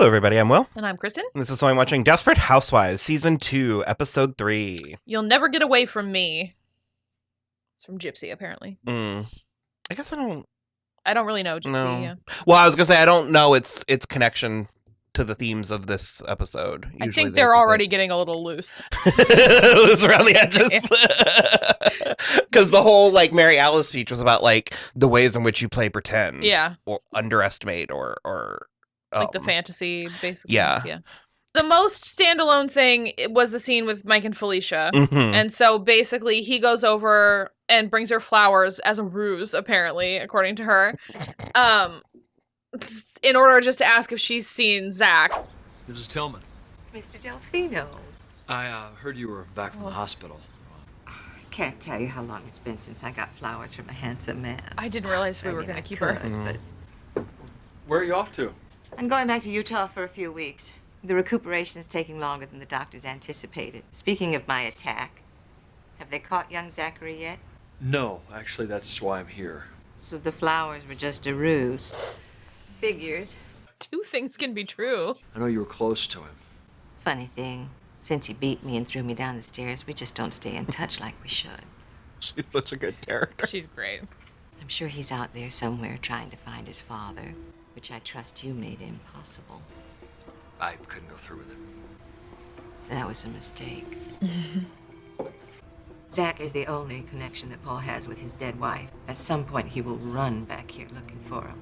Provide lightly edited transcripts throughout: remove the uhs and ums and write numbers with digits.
Hello, everybody. I'm Will. And I'm Kristin. And this is So I'm watching Desperate Housewives, Season 2, Episode 3. You'll never get away from me. It's from Gypsy, apparently. I guess I don't really know Gypsy. No. Yeah. Well, I was going to say, I don't know its connection to the themes of this episode. I think they're already getting a little loose. Loose around the edges. Because the whole, Mary Alice speech was about, the ways in which you play pretend. Yeah. Or underestimate or the fantasy, basically. Yeah. The most standalone thing was the scene with Mike and Felicia. Mm-hmm. And so basically he goes over and brings her flowers as a ruse, apparently, according to her, in order just to ask if she's seen Zach. Mrs. Tillman. Mr. Delfino. I heard you were back from the hospital. I can't tell you how long it's been since I got flowers from a handsome man. I didn't realize we were going to keep her. But Where are you off to? I'm going back to Utah for a few weeks. The recuperation is taking longer than the doctors anticipated. Speaking of my attack, have they caught young Zachary yet? No, actually, that's why I'm here. So the flowers were just a ruse. Figures. Two things can be true. I know you were close to him. Funny thing, since he beat me and threw me down the stairs, we just don't stay in touch like we should. She's such a good character. She's great. I'm sure he's out there somewhere trying to find his father, which I trust you made impossible. I couldn't go through with it. That was a mistake. Zach is the only connection that Paul has with his dead wife. At some point, he will run back here looking for him.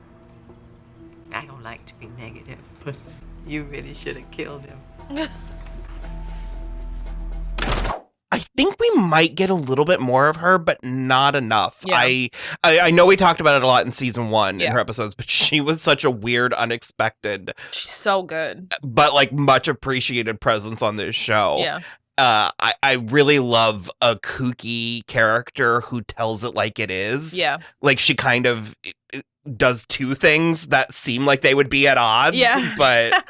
I don't like to be negative, but you really should have killed him. I think we might get a little bit more of her, but not enough. Yeah. I know we talked about it a lot in season 1 Yeah. in her episodes, but she was such a weird, unexpected, She's so good. but much appreciated presence on this show. Yeah. I really love a kooky character who tells it like it is. Yeah. She kind of does two things that seem like they would be at odds. Yeah. But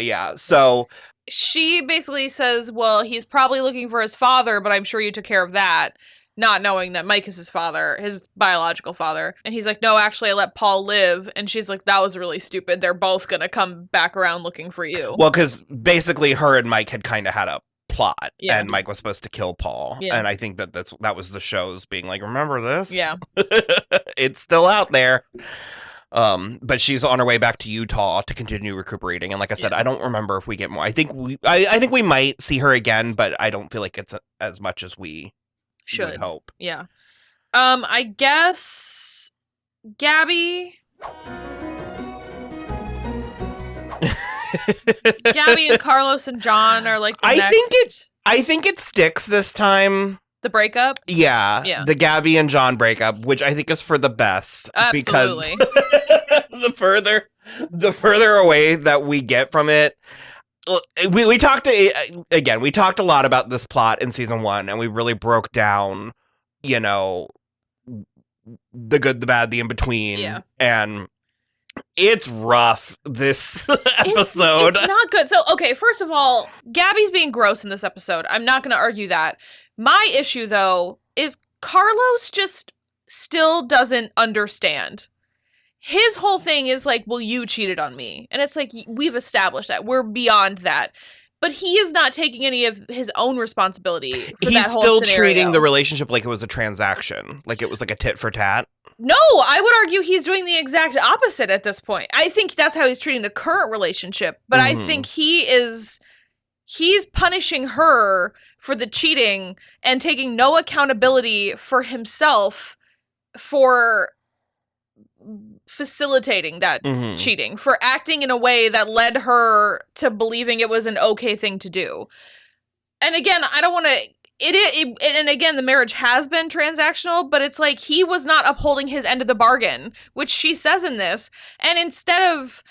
yeah. So she basically says, well, he's probably looking for his father, but I'm sure you took care of that, not knowing that Mike is his father, his biological father. And he's like, no, actually, I let Paul live. And she's like, that was really stupid. They're both going to come back around looking for you. well, because basically her and Mike had kind of had a plot, Yeah. and Mike was supposed to kill Paul. Yeah. And I think that was the show's being like, remember this? Yeah. It's still out there. But she's on her way back to Utah to continue recuperating. And like I said, Yeah. I don't remember if we get more. I think we might see her again, but I don't feel like it's as much as we Should. would hope. Yeah. I guess Gabby and Carlos and John are the next. I think it sticks this time. The breakup? Yeah. Yeah. The Gabby and John breakup, which I think is for the best. Absolutely. Because the further away that we get from it, we talked a lot about this plot in season 1, and we really broke down, the good, the bad, the in-between. Yeah. And it's rough, this episode. It's not good. So, okay, first of all, Gabby's being gross in this episode. I'm not going to argue that. My issue, though, is Carlos just still doesn't understand. His whole thing is well, you cheated on me. And it's we've established that. We're beyond that. But he is not taking any of his own responsibility for that whole scenario. He's still treating the relationship like it was a transaction. Like it was a tit for tat. No, I would argue he's doing the exact opposite at this point. I think that's how he's treating the current relationship. But I think he's punishing her for the cheating and taking no accountability for himself for facilitating that cheating, for acting in a way that led her to believing it was an okay thing to do. And again, I don't want to... And again, the marriage has been transactional, but it's he was not upholding his end of the bargain, which she says in this. And instead of,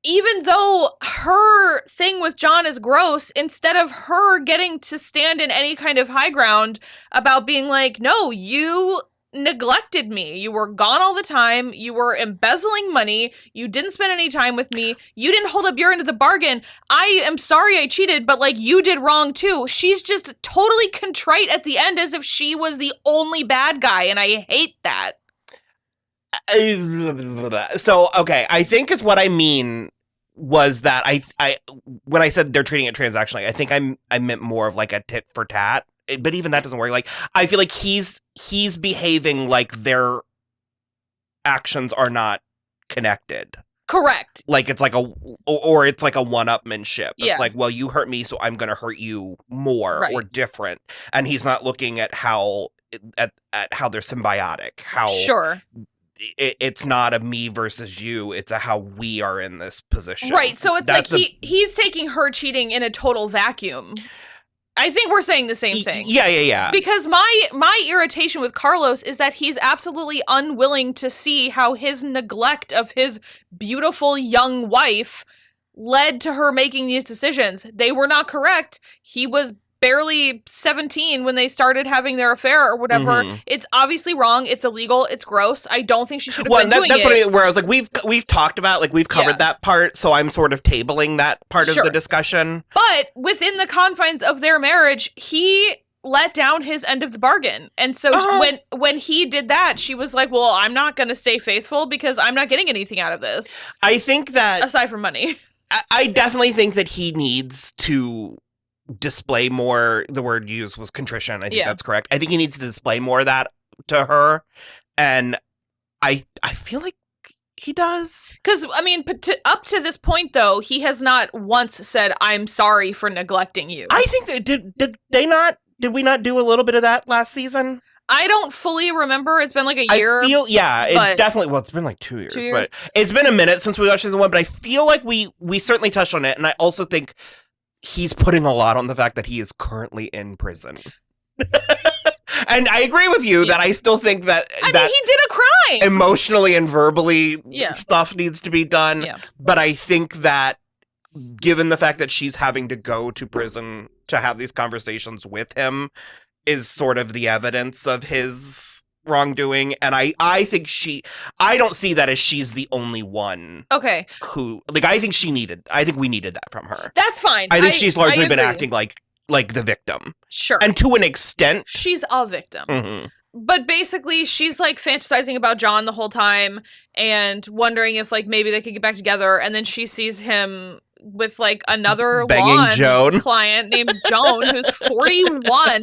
even though her thing with John is gross, instead of her getting to stand in any kind of high ground about being no, you neglected me. You were gone all the time. You were embezzling money. You didn't spend any time with me. You didn't hold up your end of the bargain. I am sorry I cheated, but you did wrong too. She's just totally contrite at the end as if she was the only bad guy, and I hate that. So, okay, I think it's what I mean was that I when I said they're treating it transactionally, I think I meant more of like a tit for tat. But even that doesn't work. Like, I feel like he's behaving like their actions are not connected. Correct. Like it's like it's like a one-upmanship. Yeah. It's like, well, you hurt me, so I'm going to hurt you more or different. And he's not looking at how how they're symbiotic. How sure. It's not a me versus you. It's a how we are in this position. Right. So it's like he's taking her cheating in a total vacuum. I think we're saying the same thing. Yeah. Because my irritation with Carlos is that he's absolutely unwilling to see how his neglect of his beautiful young wife led to her making these decisions. They were not correct. He was barely 17 when they started having their affair or whatever. Mm-hmm. It's obviously wrong. It's illegal. It's gross. I don't think she should have been doing that's it. Where I was like, we've talked about, like, we've covered that part, so I'm sort of tabling that part of the discussion. But within the confines of their marriage, he let down his end of the bargain. And so when he did that, she was like, well, I'm not going to stay faithful because I'm not getting anything out of this. I think that... aside from money. I definitely think that he needs to display more. The word used was contrition. I think that's correct. I think he needs to display more of that to her, and I feel like he does. Because I mean, up to this point, though, he has not once said, "I'm sorry for neglecting you." I think they did they not? Did we not do a little bit of that last season? I don't fully remember. It's been like a year. It's definitely, it's been like 2 years. 2 years. But it's been a minute since we watched season 1, but I feel like we certainly touched on it, and I also think he's putting a lot on the fact that he is currently in prison. And I agree with you that I still think that he did a crime. Emotionally and verbally stuff needs to be done. Yeah. But I think that given the fact that she's having to go to prison to have these conversations with him is sort of the evidence of his wrongdoing. And I think I don't see that as she's the only one. Okay. Who, like, I think we needed that from her. That's fine. I think she's largely been acting like the victim. Sure. And to an extent. She's a victim. Mm-hmm. But basically, she's like fantasizing about John the whole time and wondering if like maybe they could get back together. And then she sees him with like another lawn client named Joan, who's 41.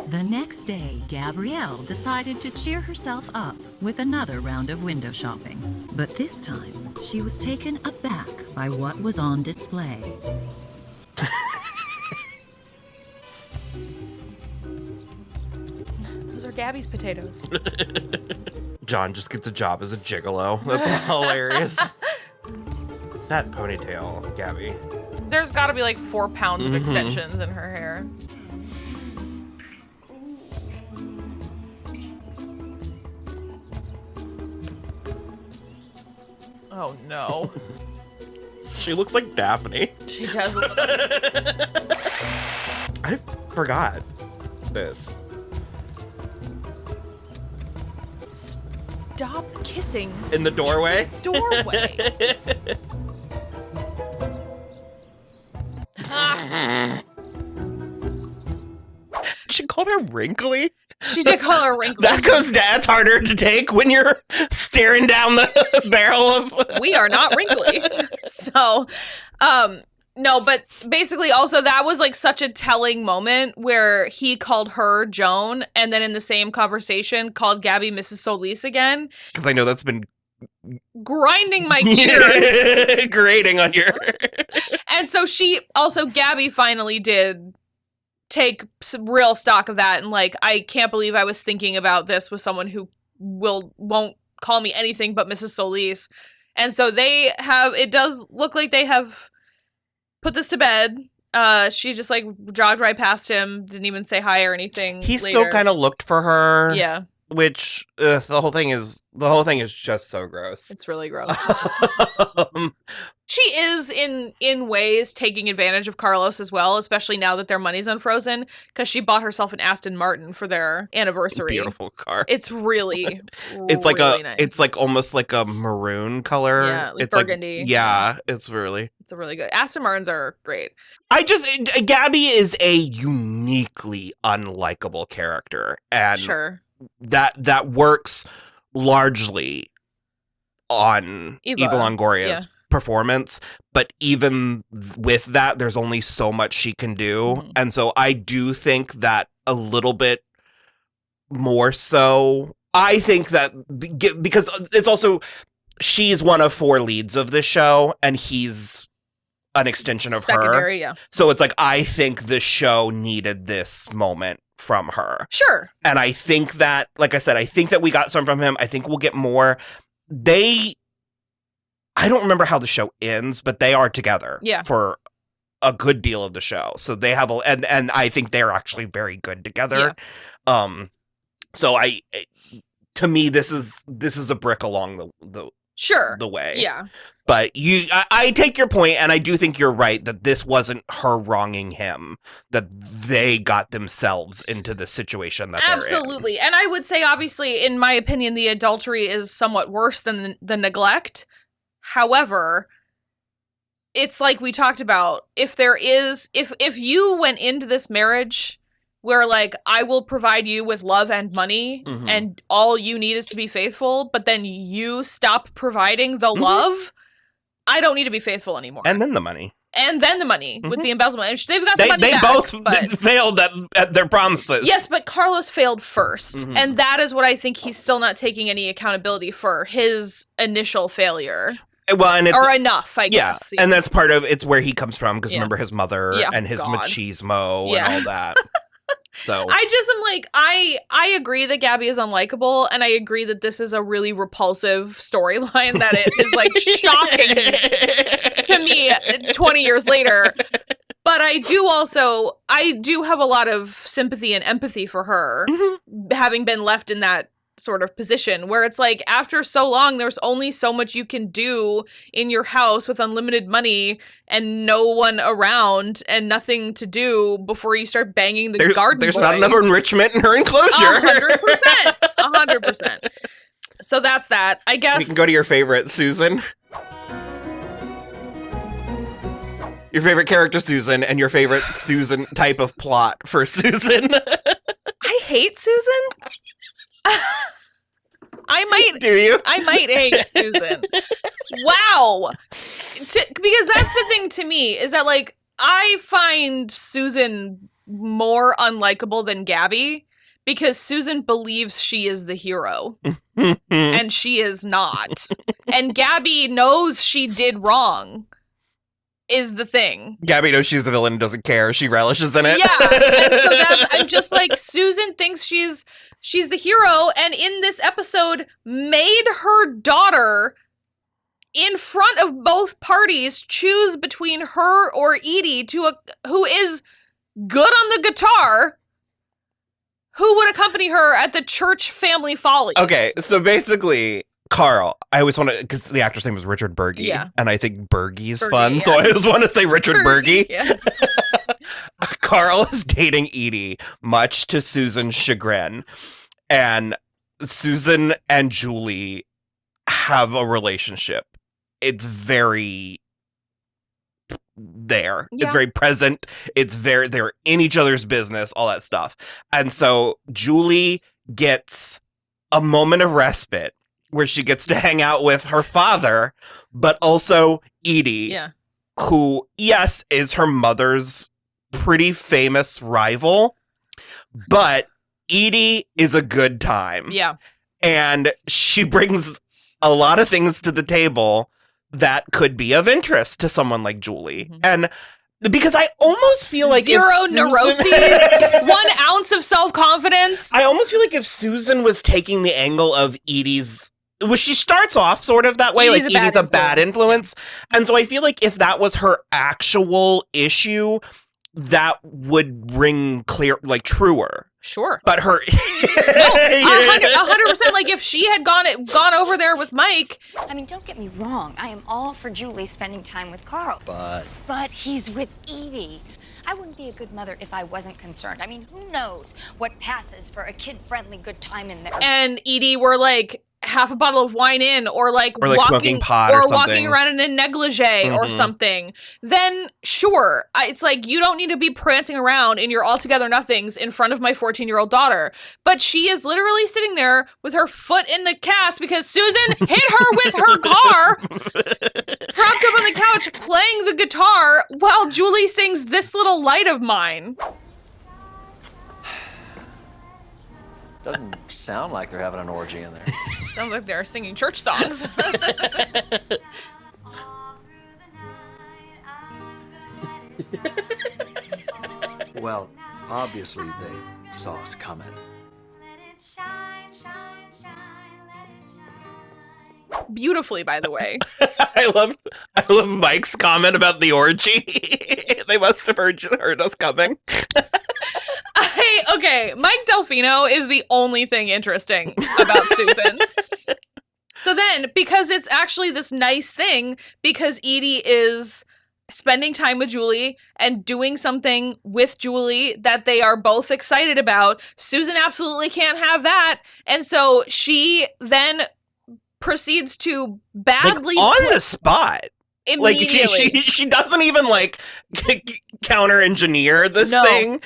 The next day, Gabrielle decided to cheer herself up with another round of window shopping. But this time, she was taken aback by what was on display. Those are Gabby's potatoes. John just gets a job as a gigolo. That's hilarious. That ponytail, Gabby. There's got to be like 4 pounds of extensions in her hair. Oh no. She looks like Daphne. She does a little. I forgot this. Stop kissing. In the doorway? Doorway. She called her wrinkly? She did call her wrinkly. That's harder to take when you're staring down the barrel of... We are not wrinkly. So, no, but basically also that was like such a telling moment where he called her Joan and then in the same conversation called Gabby Mrs. Solis again. Because I know that's been... grinding my gears. Grating on your... And so Gabby finally did take some real stock of that and like, I can't believe I was thinking about this with someone who won't call me anything but Mrs. Solis. And so it does look like they have put this to bed. She just like jogged right past him, didn't even say hi or anything. He still kind of looked for her. Yeah. Which the whole thing is just so gross. It's really gross. She is in ways taking advantage of Carlos as well, especially now that their money's unfrozen, because she bought herself an Aston Martin for their anniversary. Beautiful car. It's really, it's like really nice. It's like almost like a maroon color. Yeah, like it's burgundy. Like, yeah, it's a really good. Aston Martins are great. Gabby is a uniquely unlikable character, and sure. That works largely on Eva Longoria's performance, but even with that, there's only so much she can do. And so I do think that a little bit more so. I think that because it's also, she's one of 4 leads of this show, and he's an extension of her. Yeah. So it's like, I think the show needed this moment from her. Sure. And I think that, like I said, I think that we got some from him. I think we'll get more. I don't remember how the show ends, but they are together for a good deal of the show. So they have and I think they're actually very good together. Yeah. So to me, this is a brick along the way. Yeah. But I take your point, and I do think you're right that this wasn't her wronging him, that they got themselves into the situation that Absolutely. they're in. And I would say, obviously, in my opinion, the adultery is somewhat worse than the neglect. However, it's like we talked about, if you went into this marriage where, like, I will provide you with love and money, and all you need is to be faithful, but then you stop providing the love, I don't need to be faithful anymore. And then the money. With the embezzlement. And they've got the money back. They both failed at their promises. Yes, but Carlos failed first. And that is what I think he's still not taking any accountability for, his initial failure. Well, and or enough, I guess. Yeah, and that's part of it's where he comes from, because remember his mother and his machismo and all that. So I just am like, I agree that Gabby is unlikable, and I agree that this is a really repulsive storyline that it is like shocking to me 20 years later. But I do have a lot of sympathy and empathy for her, having been left in that sort of position where it's like, after so long, there's only so much you can do in your house with unlimited money and no one around and nothing to do before you start banging the garden There's boy. not enough enrichment in her enclosure. 100%. 100%. So that's that. I guess we can go to your favorite, Susan. Your favorite character, Susan, and your favorite Susan type of plot for Susan. I hate Susan. Do you? I might hate Susan. Wow. Because that's the thing to me, is that, like, I find Susan more unlikable than Gabby, because Susan believes she is the hero and she is not. And Gabby knows she did wrong, is the thing. Gabby knows she's a villain and doesn't care. She relishes in it. Yeah. And so I'm just like, Susan thinks she's the hero, and in this episode made her daughter, in front of both parties, choose between her or Edie, who is good on the guitar, who would accompany her at the church family follies. Okay, so basically, Carl, I always want to, because the actor's name was Richard Burgi, and I think Burgi's fun, so I always want to say Richard Burgi. Yeah. Carl is dating Edie, much to Susan's chagrin, and Susan and Julie have a relationship. It's very there. Yeah. It's very present. They're in each other's business, all that stuff. And so Julie gets a moment of respite where she gets to hang out with her father, but also Edie, who, yes, is her mother's pretty famous rival, but Edie is a good time. Yeah. And she brings a lot of things to the table that could be of interest to someone like Julie. And because I almost feel like zero neuroses, 1 ounce of self-confidence. I almost feel like if Susan was taking the angle of Edie's, well, she starts off sort of that way, Edie's like Edie's a bad influence. And so I feel like if that was her actual issue, that would ring clear, like truer. Sure. But her... No, 100%. Like, if she had gone over there with Mike... I mean, don't get me wrong. I am all for Julie spending time with Carl. But he's with Edie. I wouldn't be a good mother if I wasn't concerned. I mean, who knows what passes for a kid-friendly good time in there. And Edie were, like, half a bottle of wine in, or walking, smoking pot or something, walking around in a negligee or something, then sure, it's like, you don't need to be prancing around in your altogether nothings in front of my 14-year-old daughter. But she is literally sitting there with her foot in the cast because Susan hit her with her car from propped up on the couch playing the guitar while Julie sings This Little Light of Mine. Doesn't sound like they're having an orgy in there. Sounds like they're singing church songs. Well, obviously they saw us coming. Beautifully, by the way. I love Mike's comment about the orgy. They must have heard us coming. Okay, Mike Delfino is the only thing interesting about Susan. So then, because it's actually this nice thing, because Edie is spending time with Julie and doing something with Julie that they are both excited about, Susan absolutely can't have that. And so she then proceeds to badly on the spot. Immediately. Like she doesn't even like counter engineer this thing.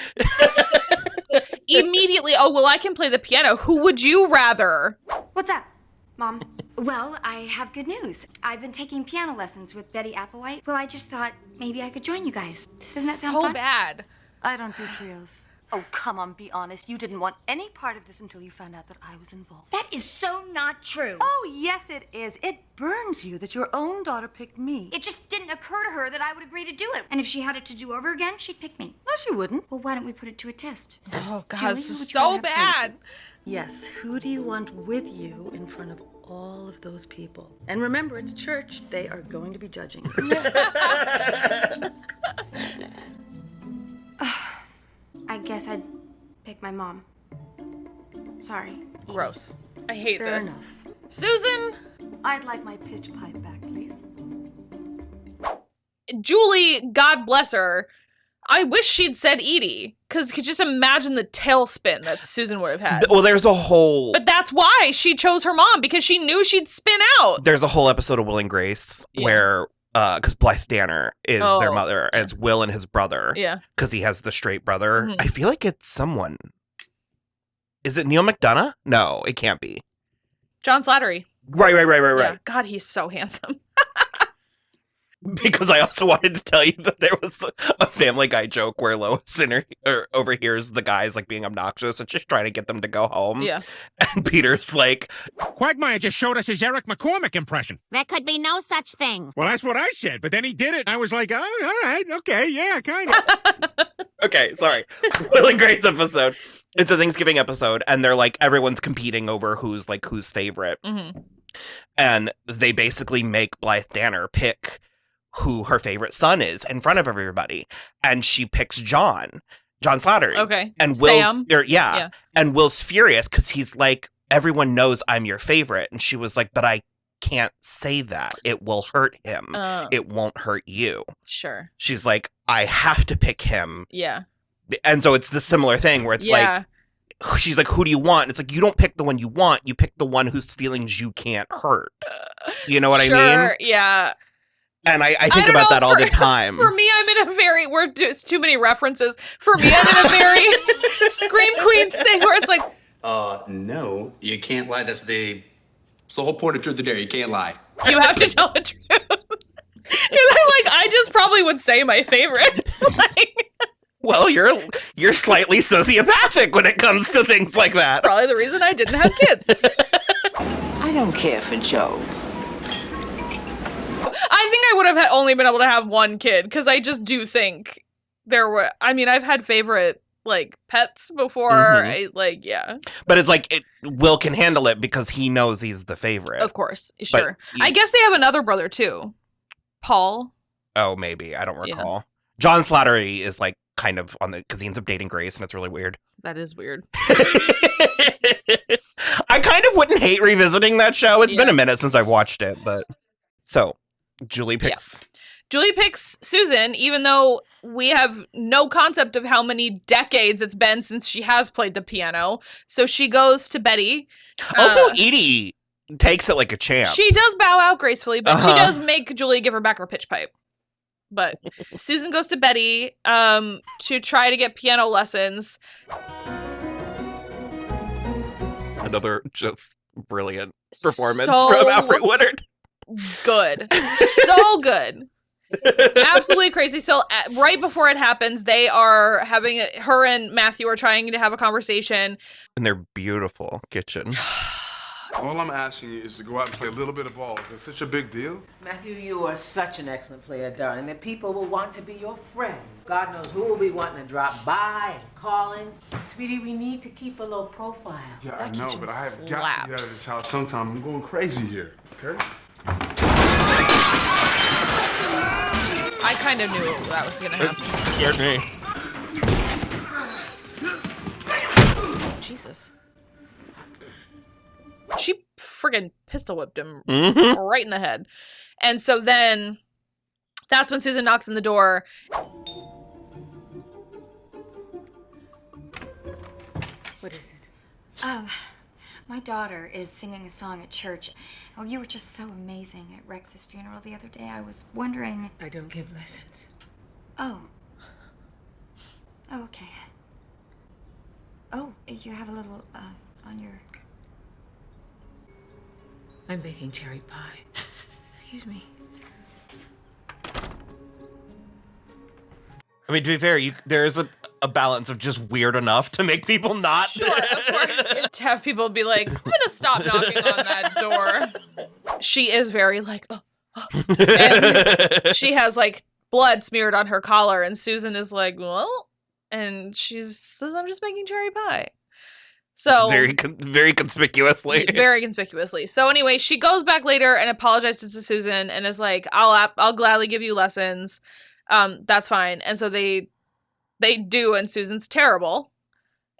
Immediately, oh, well, I can play the piano. Who would you rather? What's up, Mom? Well, I have good news. I've been taking piano lessons with Betty Applewhite. Well, I just thought maybe I could join you guys. Doesn't that sound so fun? bad. I don't do trios. Oh, come on, be honest. You didn't want any part of this until you found out that I was involved. That is so not true. Oh, yes, it is. It burns you that your own daughter picked me. It just didn't occur to her that I would agree to do it. And if she had it to do over again, she'd pick me. No, she wouldn't. Well, why don't we put it to a test? Oh, God, Julie, this who is would you rather so have bad. Yes, who do you want with you in front of all of those people? And remember, it's church. They are going to be judging. I guess I'd pick my mom. Sorry. Gross. I hate Fair this. enough. Susan! I'd like my pitch pipe back, please. Julie, God bless her. I wish she'd said Edie, because could just imagine the tailspin that Susan would have had. Well, there's a whole But that's why she chose her mom, because she knew she'd spin out. there's a whole episode of Will and Grace where because Blythe Danner is their mother, and it's Will and his brother. Yeah. Because he has the straight brother. Mhm. I feel like it's someone. Is it Neil McDonough? No, it can't be. John Slattery. Right. Yeah. God, he's so handsome. Because I also wanted to tell you that there was a Family Guy joke where Lois overhears the guys like being obnoxious and she's trying to get them to go home. Yeah. And Peter's like, Quagmire just showed us his Eric McCormick impression. There could be no such thing. Well, that's what I said, but then he did it, and I was like, oh, all right, okay, yeah, kind of. okay, sorry. Will and Grace episode. It's a Thanksgiving episode, and they're like, everyone's competing over who's favorite. Mm-hmm. And they basically make Blythe Danner pick who her favorite son is in front of everybody. And she picks John Slattery. Okay. And Will's, Sam? yeah. And Will's furious because he's like, everyone knows I'm your favorite. And she was like, but I can't say that. It will hurt him. It won't hurt you. Sure. She's like, I have to pick him. Yeah. And so it's the similar thing where it's like, she's like, who do you want? It's like, you don't pick the one you want. You pick the one whose feelings you can't hurt. You know what I mean? Yeah. And I think about that all the time. For me, I'm in a very, it's too many references. For me, I'm in a very Scream Queens thing where it's like, no, you can't lie. It's the whole point of Truth or Dare. You can't lie. you have to tell the truth. I just probably would say my favorite. Well, you're slightly sociopathic when it comes to things like that. Probably the reason I didn't have kids. I don't care for Joe. I think I would have only been able to have one kid because I just do think I've had favorite pets before. Mm-hmm. But it's like Will can handle it because he knows he's the favorite. Of course, sure. I guess they have another brother too, Paul. Oh, maybe I don't recall. Yeah. John Slattery is kind of on because he ends up dating Grace, and it's really weird. That is weird. I kind of wouldn't hate revisiting that show. It's been a minute since I've watched it, but so. Julie picks Susan, even though we have no concept of how many decades it's been since she has played the piano. So she goes to Betty. Also, Edie takes it like a champ. She does bow out gracefully, but she does make Julie give her back her pitch pipe. But Susan goes to Betty to try to get piano lessons. Another just brilliant performance from Alfred Woodard. good. So good. Absolutely crazy. So right before it happens, they are having her and Matthew are trying to have a conversation in their beautiful kitchen. All I'm asking you is to go out and play a little bit of ball. Is it such a big deal? Matthew, you are such an excellent player, darling, that people will want to be your friend. God knows who will be wanting to drop by and calling. Sweetie, we need to keep a low profile. Yeah, I know, but I have got to get out of this house sometime. I'm going crazy here, okay? I kind of knew that was going to happen. Scared me. Jesus. She friggin' pistol whipped him right in the head. And so then that's when Susan knocks on the door. What is it? My daughter is singing a song at church. Oh, you were just so amazing at Rex's funeral the other day. I was wondering... I don't give lessons. Oh. Oh, okay. Oh, you have a little, on your... I'm baking cherry pie. Excuse me. I mean, to be fair, there is a balance of just weird enough to make people not. Sure, of course. To have people be like, I'm going to stop knocking on that door. She is very like, oh. And she has like blood smeared on her collar, and Susan is like, well, and she says, I'm just making cherry pie. So very conspicuously. Very conspicuously. So anyway, she goes back later and apologizes to Susan and is like, I'll gladly give you lessons. That's fine. And so they do, and Susan's terrible.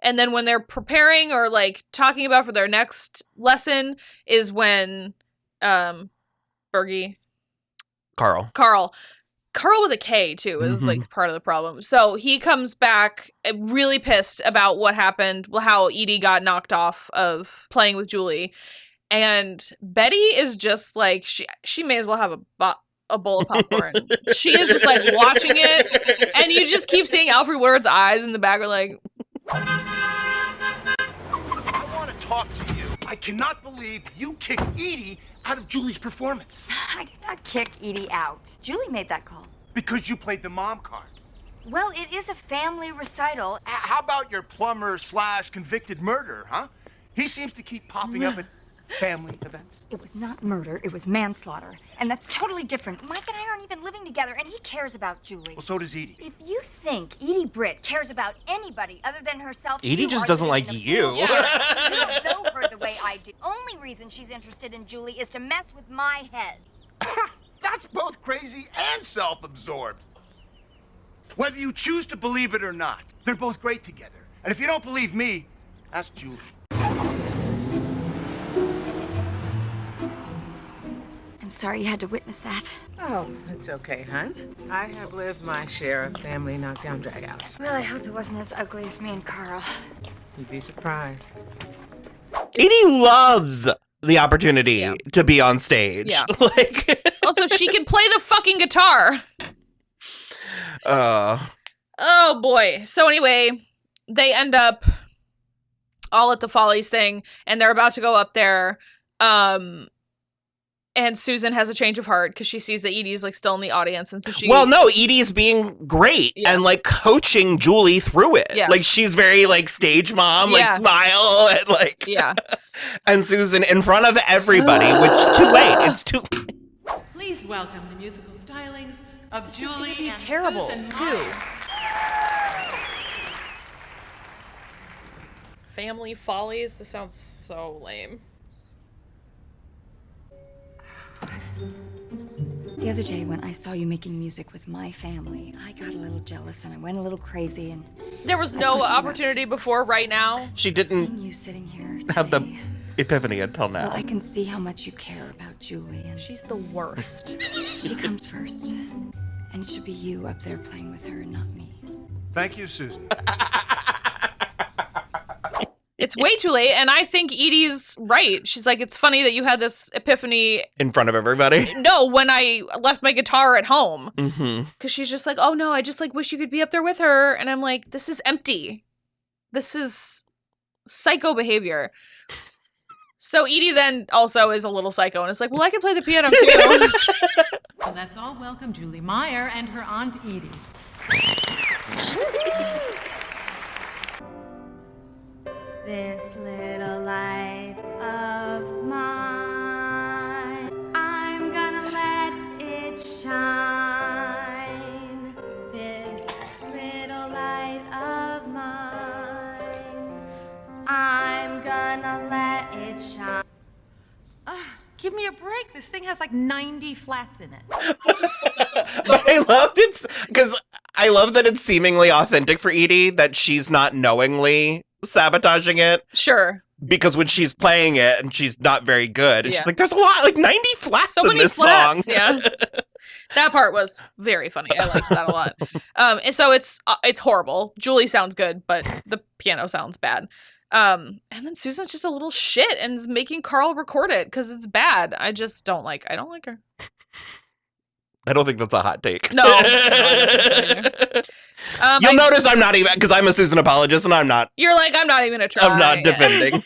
And then when they're preparing or like talking about for their next lesson is when Bergie Carl with a K too is like part of the problem. So he comes back really pissed about what happened, how Edie got knocked off of playing with Julie. And Betty is just like, she may as well have a bowl of popcorn. She is just like watching it, and you just keep seeing Alfred Woodard's eyes in the back are like, I want to talk to you. I cannot believe you kicked Edie out of Julie's performance. I did not kick Edie out. Julie made that call. Because you played the mom card. Well, it is a family recital. How about your plumber / convicted murderer, huh? He seems to keep popping up at family events. It was not murder, it was manslaughter. And that's totally different. Mike and I aren't even living together, and he cares about Julie. Well, so does Edie. If you think Edie Britt cares about anybody other than herself, Edie just doesn't like you. You don't know her the way I do. Only reason she's interested in Julie is to mess with my head. That's both crazy and self-absorbed. Whether you choose to believe it or not, they're both great together. And if you don't believe me, ask Julie. I'm sorry you had to witness that. Oh, it's okay, hon. I have lived my share of family knockdown dragouts. Well, I hope it wasn't as ugly as me and Carl. You'd be surprised. Edie loves the opportunity to be on stage. Yeah. Like, also, she can play the fucking guitar. Oh boy. So anyway, they end up all at the Follies thing, and they're about to go up there. And Susan has a change of heart because she sees that Edie's like still in the audience, and so she. Well, no, Edie's being great and like coaching Julie through it. Yeah. Like she's very like stage mom, like smile and like. Yeah. And Susan in front of everybody, which too late. It's too. Please welcome the musical stylings of This Julie is gonna be and terrible Susan too. Meyer. Family Follies. This sounds so lame. The other day when I saw you making music with my family, I got a little jealous and I went a little crazy, and there was no opportunity before right now. She didn't seeing you sitting here have the epiphany until now. Well, I can see how much you care about Julie, and she's the worst. She comes first, and it should be you up there playing with her and not me. Thank you, Susan. It's way too late, and I think Edie's right. She's like, it's funny that you had this epiphany in front of everybody. No, when I left my guitar at home. Mm-hmm. Because she's just like, oh no, I just like wish you could be up there with her. And I'm like, this is empty. This is psycho behavior. So Edie then also is a little psycho and is like, well, I can play the piano too. So let's all welcome Julie Meyer and her Aunt Edie. This little light of mine, I'm gonna let it shine. This little light of mine, I'm gonna let it shine. Give me a break. This thing has like 90 flats in it. I love it because I love that it's seemingly authentic for Edie that she's not knowingly sabotaging it. Sure. Because when she's playing it and she's not very good, and she's like, there's a lot, like 90 flats So in many this flats, song. yeah. That part was very funny. I liked that a lot. And so it's horrible. Julie sounds good, but the piano sounds bad. And then Susan's just a little shit and is making Carl record it because it's bad. I don't like her. I don't think that's a hot take. No. You'll notice I'm not even, because I'm a Susan apologist and I'm not. You're like, I'm not even gonna try. I'm not defending.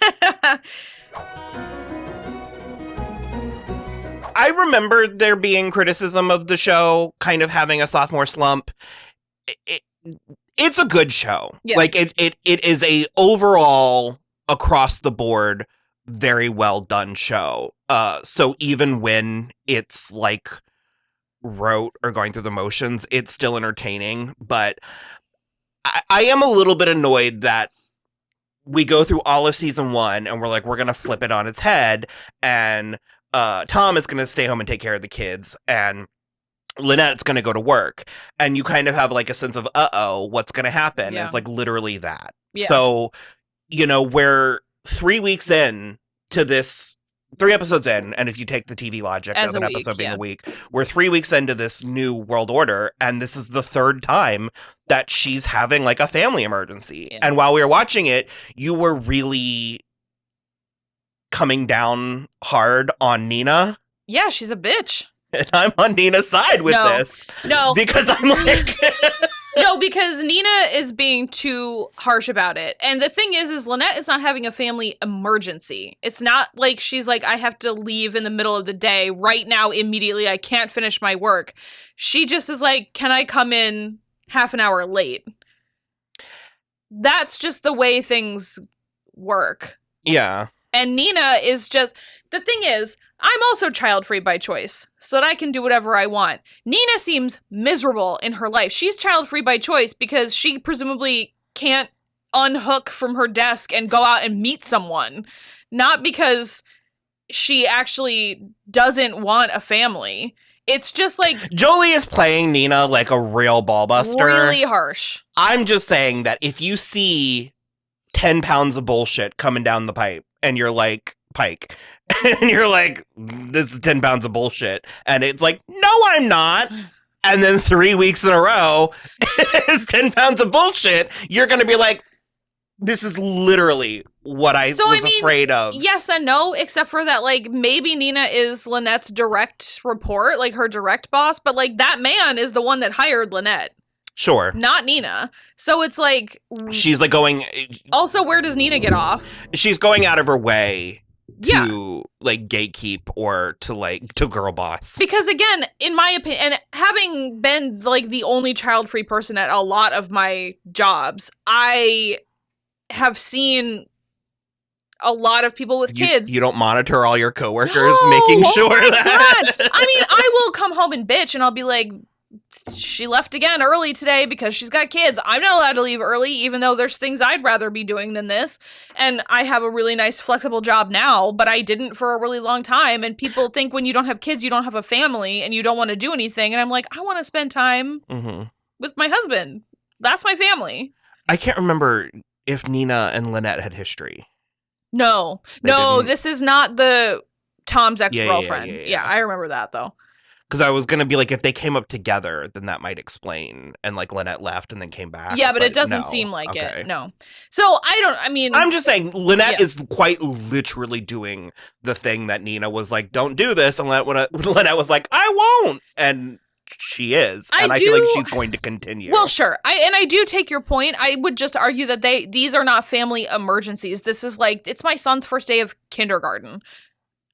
I remember there being criticism of the show kind of having a sophomore slump. It's a good show. Yeah. Like it is a overall across the board very well done show. So even when it's like rote or going through the motions, it's still entertaining. But I am a little bit annoyed that we go through all of season 1 and we're like, we're gonna flip it on its head, and Tom is gonna stay home and take care of the kids, and Lynette's going to go to work, and you kind of have like a sense of, what's going to happen? Yeah. And it's like literally that. Yeah. So, we're 3 weeks in to this, 3 episodes in, and if you take the TV logic As of an a week, episode being yeah. a week, we're 3 weeks into this new world order, and this is the 3rd time that she's having like a family emergency. Yeah. And while we were watching it, you were really coming down hard on Nina. Yeah, she's a bitch. And I'm on Nina's side with this. No. Because I'm like... No, because Nina is being too harsh about it. And the thing is Lynette is not having a family emergency. It's not like she's like, I have to leave in the middle of the day right now, immediately. I can't finish my work. She just is like, can I come in half an hour late? That's just the way things work. Yeah. And Nina is just, the thing is, I'm also child-free by choice, so that I can do whatever I want. Nina seems miserable in her life. She's child-free by choice because she presumably can't unhook from her desk and go out and meet someone. Not because she actually doesn't want a family. It's just like... Jolie is playing Nina like a real ballbuster. Really harsh. I'm just saying that if you see 10 pounds of bullshit coming down the pipe, and you're like, Pike, and you're like, this is 10 pounds of bullshit. And it's like, no, I'm not. And then 3 weeks in a row is 10 pounds of bullshit. You're going to be like, this is literally what I was afraid of. Yes and no, except for that, like, maybe Nina is Lynette's direct report, like her direct boss, but like that man is the one that hired Lynette. Sure. Not Nina. So it's like... She's like going... Also, where does Nina get off? She's going out of her way Yeah. to like gatekeep or to girl boss. Because again, in my opinion, and having been like the only child-free person at a lot of my jobs, I have seen a lot of people with kids. You don't monitor all your coworkers making sure that... God. I mean, I will come home and bitch and I'll be like, she left again early today because she's got kids. I'm not allowed to leave early, even though there's things I'd rather be doing than this. And I have a really nice, flexible job now, but I didn't for a really long time. And people think when you don't have kids, you don't have a family and you don't want to do anything. And I'm like, I want to spend time with my husband. That's my family. I can't remember if Nina and Lynette had history. No, this is not the Tom's ex-girlfriend. Yeah, I remember that though. Because I was going to be like, if they came up together, then that might explain. And like Lynette left and then came back. Yeah, but it doesn't no. seem like Okay. it. No. So I'm just saying Lynette is quite literally doing the thing that Nina was like, don't do this. And Lynette was like, I won't. And she is. And I feel like she's going to continue. Well, sure. I do take your point. I would just argue that these are not family emergencies. This is like, it's my son's first day of kindergarten.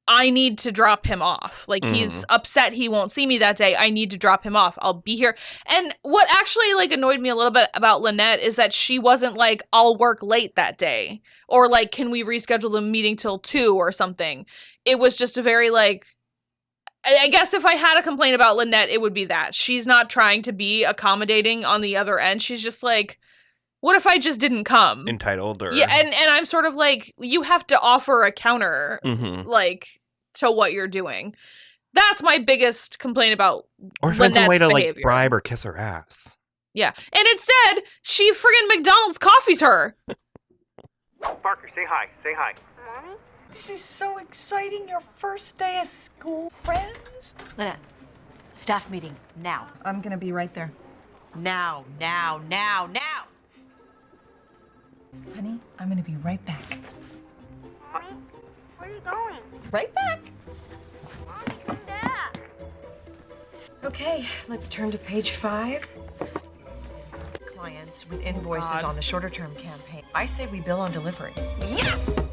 I need to drop him off. Like, he's upset he won't see me that day. I need to drop him off. I'll be here. And what actually, like, annoyed me a little bit about Lynette is that she wasn't like, I'll work late that day. Or like, can we reschedule the meeting till 2 or something? It was just a very, like, I guess if I had a complaint about Lynette, it would be that. She's not trying to be accommodating on the other end. She's just like, what if I just didn't come? Entitled or... Yeah, and I'm sort of like, you have to offer a counter, like, to what you're doing. That's my biggest complaint about Or find some way to, behavior. like, bribe or kiss her ass. Yeah, and instead, she friggin' McDonald's coffees her. Parker, say hi. Say hi. Mommy? This is so exciting. Your first day of school, friends. Lynette, staff meeting, now. I'm gonna be right there. Now. Honey, I'm gonna be right back. Mommy, where are you going? Right back. Mommy, come back. Okay, let's turn to page 5. Clients with invoices on the shorter term campaign. I say we bill on delivery. Yes!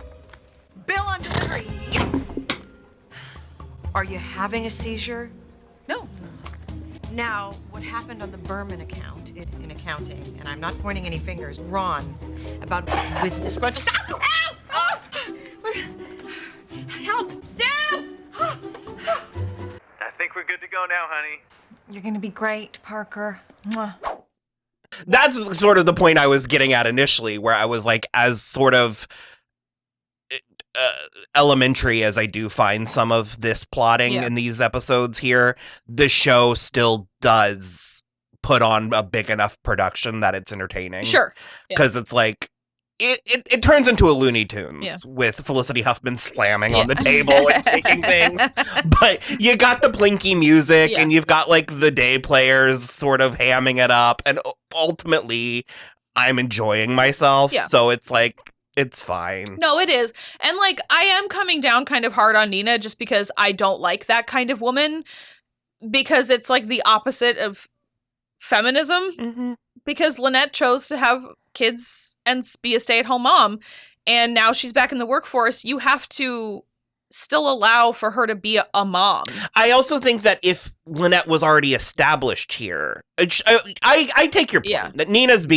Bill on delivery, yes! Are you having a seizure? No. Now, what happened on the Berman account in accounting, and I'm not pointing any fingers, Ron, about with disgruntled... Ow! Oh! Help! Stop! I think we're good to go now, honey. You're gonna be great, Parker. Mwah. That's sort of the point I was getting at initially, where I was like, as sort of elementary as I do find some of this plotting in these episodes here, the show still does put on a big enough production that it's entertaining. Sure. Because it's like, it turns into a Looney Tunes with Felicity Huffman slamming on the table and taking things. But you got the plinky music and you've got like the day players sort of hamming it up. And ultimately, I'm enjoying myself. Yeah. So it's like, it's fine. No, it is. And like, I am coming down kind of hard on Nina just because I don't like that kind of woman, because it's like the opposite of feminism. Because Lynette chose to have kids and be a stay-at-home mom, and now she's back in the workforce. You have to still allow for her to be a mom. I also think that if Lynette was already established here, I take your point that Nina's a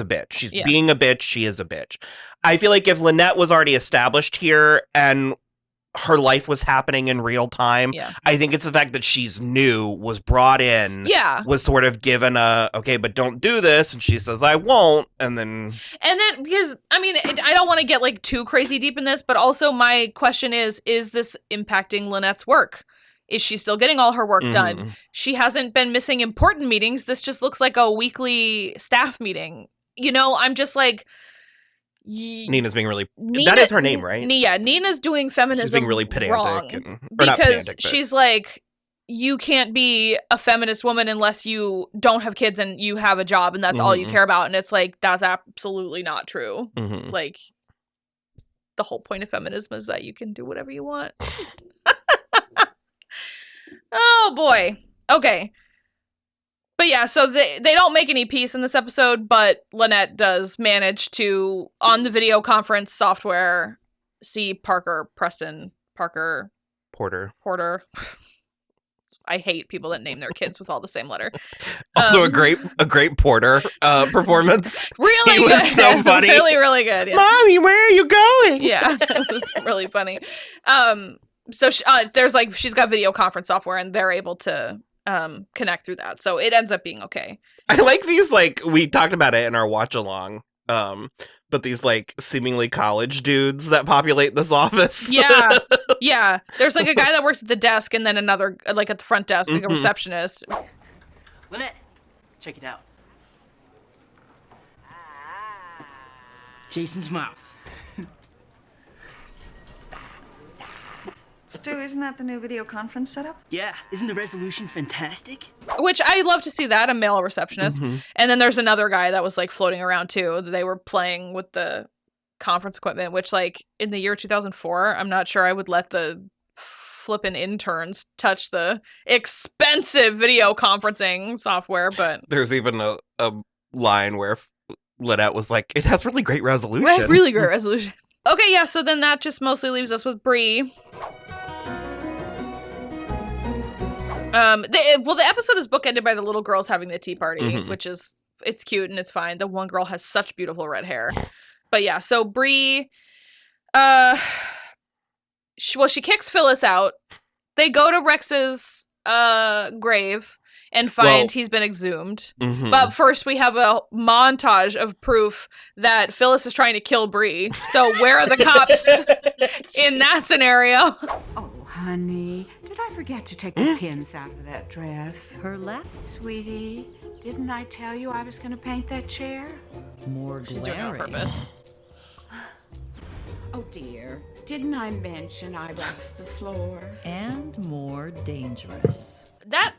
bitch. She's being a bitch. She is a bitch. I feel like if Lynette was already established here and her life was happening in real time, I think it's the fact that she's new, was brought in, was sort of given okay, but don't do this, and she says, I won't, and then because, I mean, I don't want to get like too crazy deep in this, but also my question is this impacting Lynette's work? Is she still getting all her work done? She hasn't been missing important meetings. This just looks like a weekly staff meeting. You know, I'm just like... Nina's being really... that is her name, right? Nina's doing feminism She's being really pedantic. Wrong because she's like, you can't be a feminist woman unless you don't have kids and you have a job and that's all you care about. And it's like, that's absolutely not true. Like, the whole point of feminism is that you can do whatever you want. Oh, boy. Okay. But yeah, so they don't make any peace in this episode, but Lynette does manage to, on the video conference software, see Porter. I hate people that name their kids with all the same letter. Also a great Porter performance. Really he good. Was so funny. Really, really good. Yeah. Mommy, where are you going? Yeah, it was really funny. So there's like, she's got video conference software and they're able to connect through that. So it ends up being okay. I like these, like, we talked about it in our watch along. But these like seemingly college dudes that populate this office. Yeah. There's like a guy that works at the desk and then another like at the front desk, like a receptionist. Lynette, check it out. Jason's mouth. Stu, isn't that the new video conference setup? Yeah, isn't the resolution fantastic? Which I love to see that, a male receptionist. And then there's another guy that was like floating around too. They were playing with the conference equipment, which like in the year 2004, I'm not sure I would let the flippin' interns touch the expensive video conferencing software, but There's even a line where Lynette was like, it has really great resolution. really great resolution. Okay, yeah, so then that just mostly leaves us with Bree. The episode is bookended by the little girls having the tea party, which is, it's cute and it's fine. The one girl has such beautiful red hair. But yeah, so Bree, she kicks Phyllis out. They go to Rex's grave and find he's been exhumed. But first we have a montage of proof that Phyllis is trying to kill Bree. So where are the cops in that scenario? Oh, honey, did I forget to take the pins out of that dress? Her lap? Sweetie, didn't I tell you I was going to paint that chair? More She's doing it on glaring. purpose. Oh, dear. Didn't I mention I waxed the floor? And more dangerous. I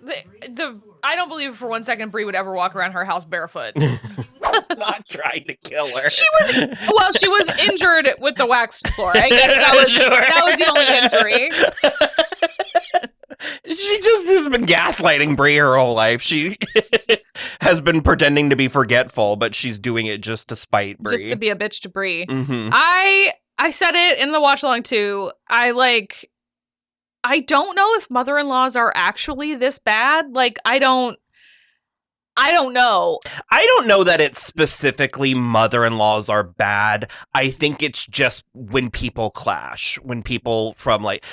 don't believe for 1 second Bree would ever walk around her house barefoot. Not trying to kill her. She was injured with the waxed floor. I guess that was the only injury. She just has been gaslighting Bree her whole life. She has been pretending to be forgetful, but she's doing it just to spite Bree. Just to be a bitch to Bree. I said it in the watch along too. I don't know if mother-in-laws are actually this bad. Like, I don't know. I don't know that it's specifically mother-in-laws are bad. I think it's just when people clash, when people from like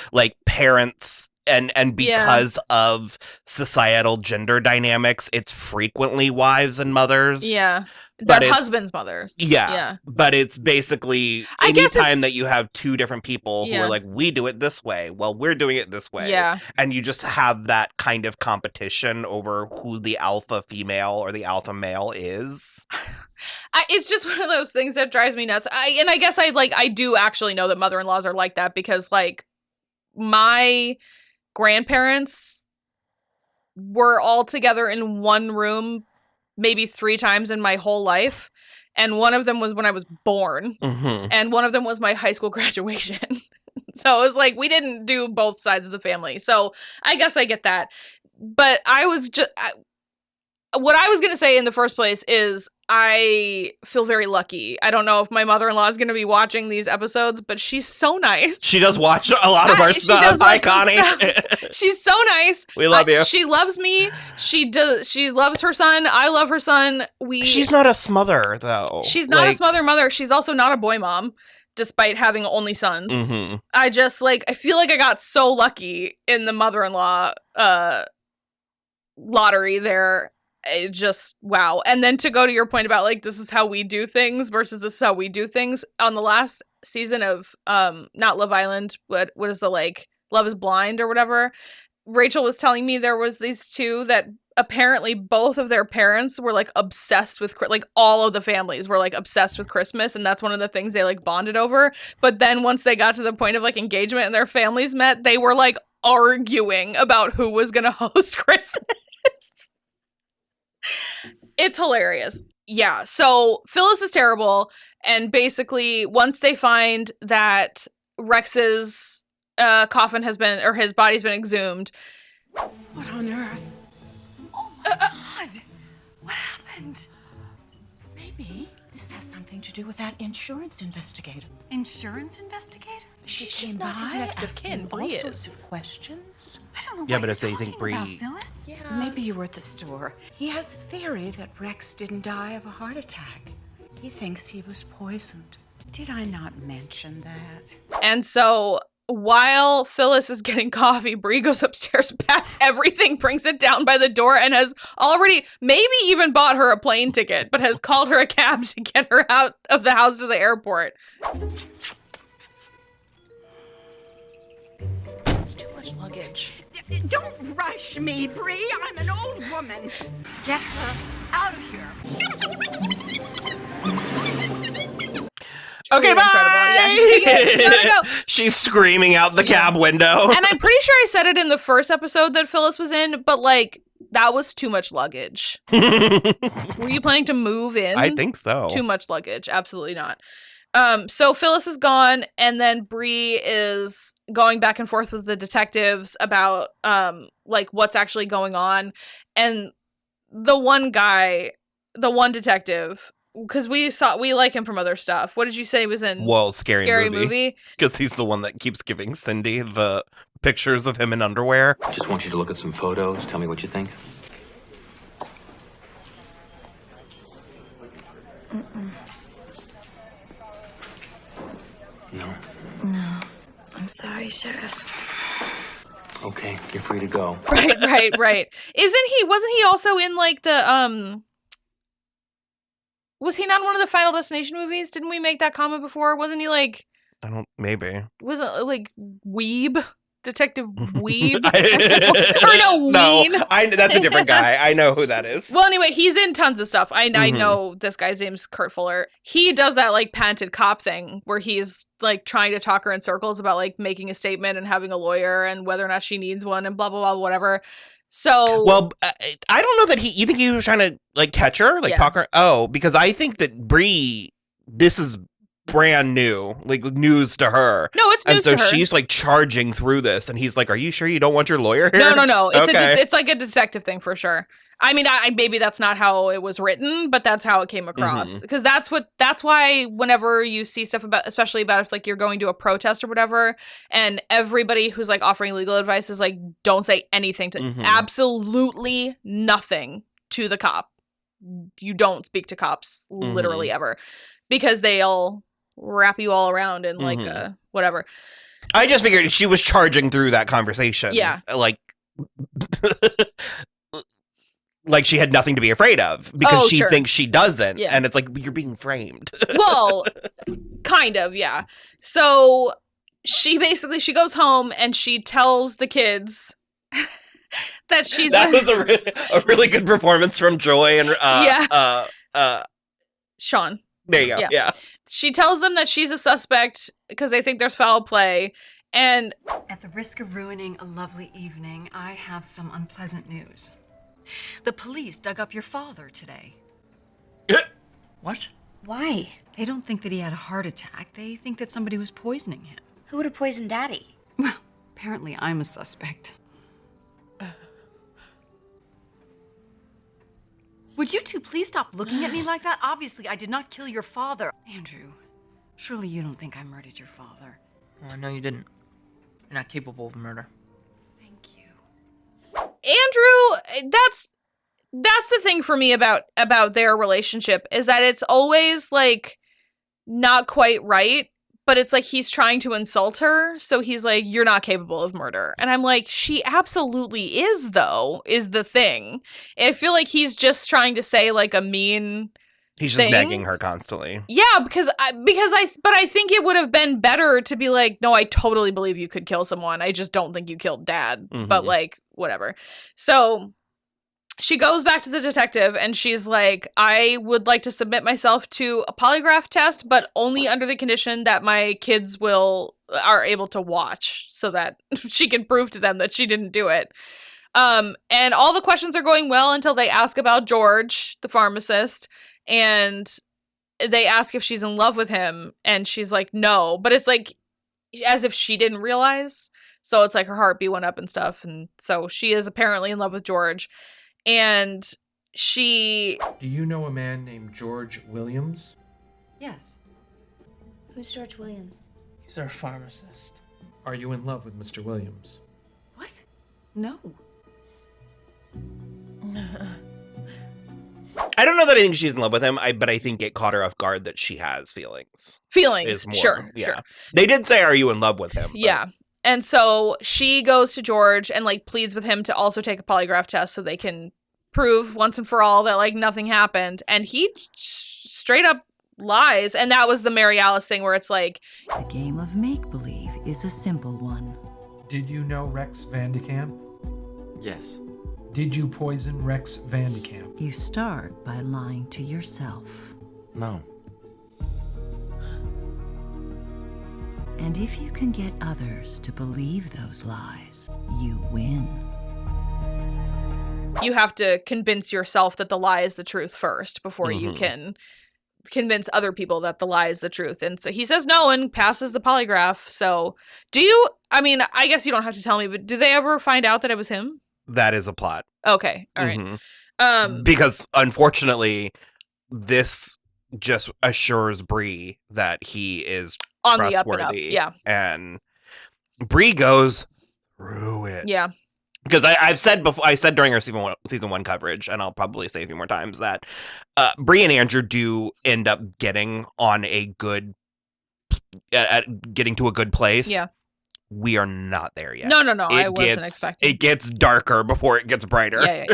parents and because of societal gender dynamics, it's frequently wives and mothers. Yeah. But Their husbands' mothers. Yeah. But it's basically anytime that you have two different people who are like, we do it this way, well, we're doing it this way. Yeah. And you just have that kind of competition over who the alpha female or the alpha male is. It's just one of those things that drives me nuts. I guess I do actually know that mother-in-laws are like that because like my grandparents were all together in one room maybe 3 times in my whole life. And one of them was when I was born. And one of them was my high school graduation. So it was like, we didn't do both sides of the family. So I guess I get that. But what I was going to say in the first place is I feel very lucky. I don't know if my mother-in-law is going to be watching these episodes, but she's so nice. She does watch a lot of our stuff. Hi, Connie. She's so nice. We love you. She loves me. She loves her son. I love her son. She's not a smother, though. She's not a smother mother. She's also not a boy mom, despite having only sons. I just I feel like I got so lucky in the mother-in-law lottery there. It just, wow. And then to go to your point about like, this is how we do things versus this is how we do things. On the last season of, not Love Island, what is the Love is Blind or whatever, Rachel was telling me there was these two that apparently both of their parents were like obsessed with, like all of the families were like obsessed with Christmas. And that's one of the things they like bonded over. But then once they got to the point of like engagement and their families met, they were like arguing about who was going to host Christmas. It's hilarious. Yeah, so Phyllis is terrible, and basically once they find that Rex's coffin has been, or his body's been exhumed. What on earth? Oh my God! What happened? Maybe this has something to do with that insurance investigator. Insurance investigator? She's just not his next of kin. All Bree sorts is. of questions. I don't know Yeah, what but you're if they think talking Bree- about, Phyllis. Yeah. Maybe you were at the store. He has a theory that Rex didn't die of a heart attack. He thinks he was poisoned. Did I not mention that? And so while Phyllis is getting coffee, Bree goes upstairs, packs everything, brings it down by the door, and has already maybe even bought her a plane ticket, but has called her a cab to get her out of the house to the airport. It's too much luggage. Don't rush me, Bree. I'm an old woman. Get her out of here. Okay, bye! Yeah, gotta go. She's screaming out the cab window. And I'm pretty sure I said it in the first episode that Phyllis was in, but like, that was too much luggage. Were you planning to move in? I think so. Too much luggage. Absolutely not. So Phyllis is gone, and then Bree is going back and forth with the detectives about like what's actually going on. And the one detective, because we like him from other stuff. What did you say he was in? Whoa, scary movie. Because he's the one that keeps giving Cindy the pictures of him in underwear. Just want you to look at some photos. Tell me what you think. No. No. I'm sorry, Sheriff. Okay, you're free to go. Right. Wasn't he also in like the was he not in one of the Final Destination movies? Didn't we make that comment before? Wasn't he like, maybe. Was it like Weeb? Detective Weeb? Or no, Ween. That's a different guy. I know who that is. Well, anyway, he's in tons of stuff. I know this guy's name's Kurt Fuller. He does that like patented cop thing where he's like trying to talk her in circles about like making a statement and having a lawyer and whether or not she needs one and blah, blah, blah, whatever. So, well, I don't know that you think he was trying to like catch her, like talk her. Oh, because I think that Bree, this is brand new, like news to her. No, it's news to her. And so she's like charging through this, and he's like, "Are you sure you don't want your lawyer here?" No. It's okay. It's like a detective thing for sure. I mean, maybe that's not how it was written, but that's how it came across. Because that's why whenever you see stuff about, especially about if like you're going to a protest or whatever, and everybody who's like offering legal advice is like, don't say anything to absolutely nothing to the cop. You don't speak to cops literally ever, because they'll wrap you all around in like whatever. I just figured she was charging through that conversation. Yeah. Like she had nothing to be afraid of because she thinks she doesn't. Yeah. And it's like, you're being framed. Well, kind of, yeah. So she goes home and she tells the kids that she's... That was a really good performance from Joy and Sean. There you go. Yeah. She tells them that she's a suspect because they think there's foul play. And at the risk of ruining a lovely evening, I have some unpleasant news. The police dug up your father today. What? Why? They don't think that he had a heart attack. They think that somebody was poisoning him. Who would have poisoned Daddy? Well, apparently I'm a suspect. Would you two please stop looking at me like that? Obviously, I did not kill your father. Andrew, surely you don't think I murdered your father. No, you didn't. You're not capable of murder. Andrew, that's the thing for me about their relationship, is that it's always like not quite right, but it's like he's trying to insult her, so he's like, you're not capable of murder. And I'm like, she absolutely is, though, is the thing. And I feel like he's just trying to say like a mean He's just nagging her constantly. Yeah, but I think it would have been better to be like, no, I totally believe you could kill someone. I just don't think you killed Dad. But like, whatever. So she goes back to the detective and she's like, I would like to submit myself to a polygraph test, but only under the condition that my kids are able to watch, so that she can prove to them that she didn't do it. And all the questions are going well until they ask about George, the pharmacist. And they ask if she's in love with him, and she's like, no. But it's like as if she didn't realize. So it's like her heartbeat went up and stuff. And so she is apparently in love with George. And she... Do you know a man named George Williams? Yes. Who's George Williams? He's our pharmacist. Are you in love with Mr. Williams? What? No. I don't know that I think she's in love with him, but I think it caught her off guard that she has feelings. Sure. They did say, are you in love with him? But... Yeah. And so she goes to George and like pleads with him to also take a polygraph test so they can prove once and for all that like nothing happened. And he straight up lies. And that was the Mary Alice thing where it's like... The game of make-believe is a simple one. Did you know Rex Van de Kamp? Yes. Did you poison Rex Van de Kamp? You start by lying to yourself. No. And if you can get others to believe those lies, you win. You have to convince yourself that the lie is the truth first before you can convince other people that the lie is the truth. And so he says no and passes the polygraph. So I guess you don't have to tell me, but do they ever find out that it was him? That is a plot. Okay. All right. Because unfortunately, this just assures Bree that he is on trustworthy. the up and up. Yeah. And Bree goes through it. Yeah. Because I said during our season one coverage, and I'll probably say a few more times, that Bree and Andrew do end up getting on a good, getting to a good place. Yeah. We are not there yet. No. I wasn't expecting. It gets darker before it gets brighter. Yeah.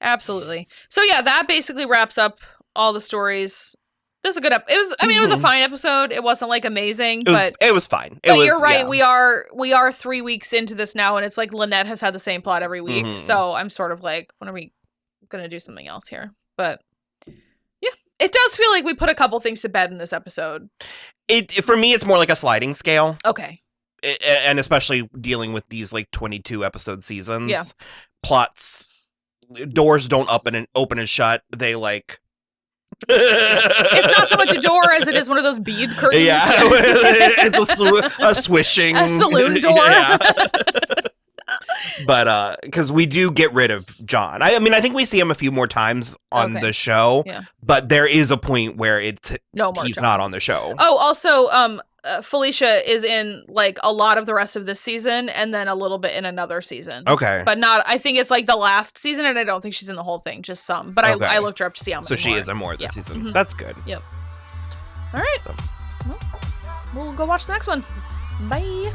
Absolutely. So yeah, that basically wraps up all the stories. This is a good it was a fine episode. It wasn't like amazing, but it was fine. You're right. Yeah. We are 3 weeks into this now, and it's like Lynette has had the same plot every week. So I'm sort of like, when are we gonna do something else here? But yeah, it does feel like we put a couple things to bed in this episode. For me, it's more like a sliding scale. Okay. And especially dealing with these like 22 episode seasons. Yeah. Plots, doors don't open and shut. They like. It's not so much a door as it is one of those bead curtains. Yeah. It's a swishing. A saloon door. Yeah. But because we do get rid of John. I think we see him a few more times on the show. Yeah. But there is a point where he's John. not on the show. Oh, also, Felicia is in like a lot of the rest of this season, and then a little bit in another season. Okay, but not. I think it's like the last season, and I don't think she's in the whole thing. Just some. But I looked her up to see how many. So she more. is in more this season. Mm-hmm. That's good. Yep. All right. Well, we'll go watch the next one. Bye.